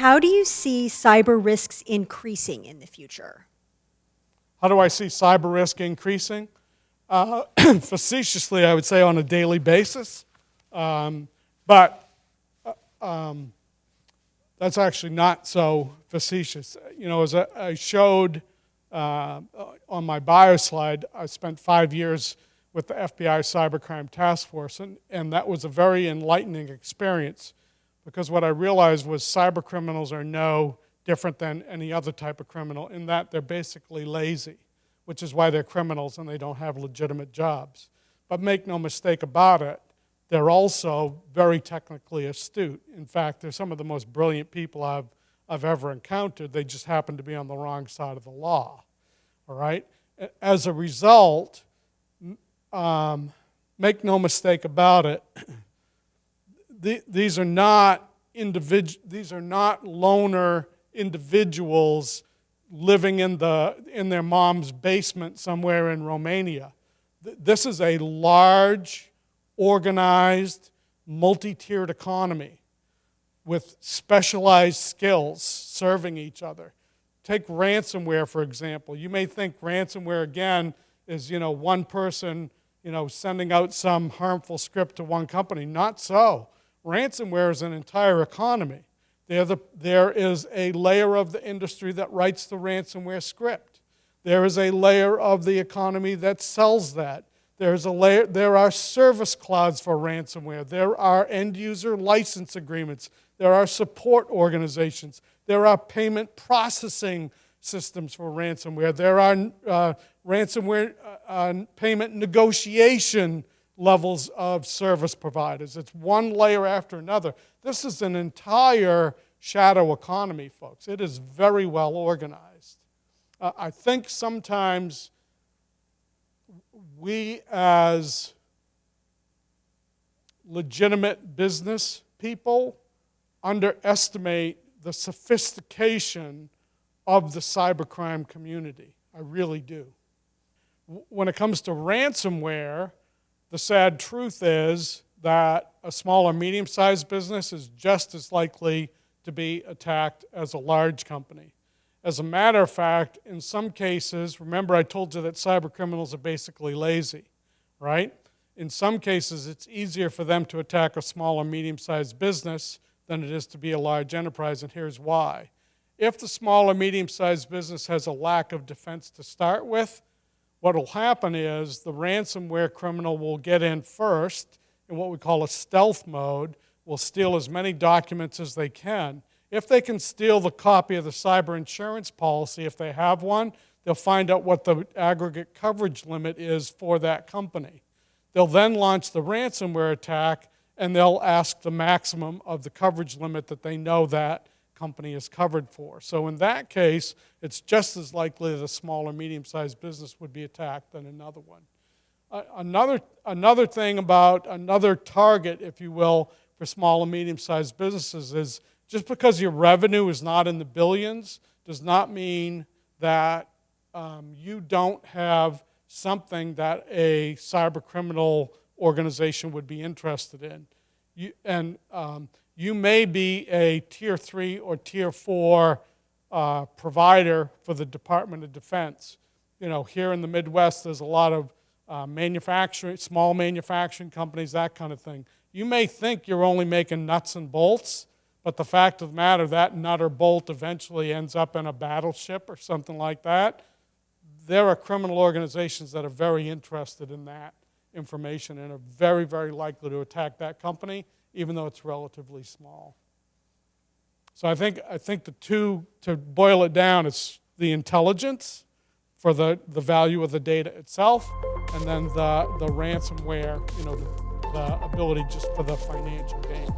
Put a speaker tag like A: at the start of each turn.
A: how do you see cyber risks increasing in the future?
B: How do I see cyber risk increasing? Facetiously, I would say on a daily basis. But that's actually not so facetious. You know, as I showed on my bio slide, I spent 5 years with the FBI Cybercrime Task Force, and that was a very enlightening experience, because what I realized was cyber criminals are no different than any other type of criminal in that they're basically lazy, which is why they're criminals and they don't have legitimate jobs. But make no mistake about it, they're also very technically astute. In fact, they're some of the most brilliant people I've ever encountered. They just happen to be on the wrong side of the law, all right? As a result, make no mistake about it, these are not loner individuals living in their mom's basement somewhere in Romania. This is a large, organized, multi-tiered economy with specialized skills serving each other. Take ransomware, for example. You may think ransomware, again, is one person sending out some harmful script to one company. Not so. Ransomware is an entire economy. There is a layer of the industry that writes the ransomware script. There is a layer of the economy that sells that. There are service clouds for ransomware. There are end-user license agreements. There are support organizations. There are payment processing systems for ransomware. There are ransomware payment negotiation levels of service providers. It's one layer after another. This is an entire shadow economy, folks. It is very well organized. I think sometimes we, as legitimate business people, underestimate the sophistication of the cybercrime community. I really do. When it comes to ransomware, the sad truth is that a small or medium-sized business is just as likely to be attacked as a large company. As a matter of fact, in some cases, remember I told you that cyber criminals are basically lazy, right? In some cases, it's easier for them to attack a small or medium-sized business than it is to be a large enterprise, and here's why. If the small or medium-sized business has a lack of defense to start with, what will happen is the ransomware criminal will get in first in what we call a stealth mode, will steal as many documents as they can. If they can steal the copy of the cyber insurance policy, if they have one, they'll find out what the aggregate coverage limit is for that company. They'll then launch the ransomware attack, and they'll ask the maximum of the coverage limit that they know that company is covered for. So in that case, it's just as likely that a small or medium-sized business would be attacked than another one. Another thing about another target, if you will, for small and medium-sized businesses is just because your revenue is not in the billions does not mean that you don't have something that a cyber criminal organization would be interested in. You may be a Tier 3 or Tier 4 provider for the Department of Defense. Here in the Midwest, there's a lot of small manufacturing companies, that kind of thing. You may think you're only making nuts and bolts, but the fact of the matter, that nut or bolt eventually ends up in a battleship or something like that. There are criminal organizations that are very interested in that information and are very, very likely to attack that company, even though it's relatively small. So I think the two, to boil it down, it's the intelligence for the value of the data itself, and then the ransomware, the ability just for the financial gain.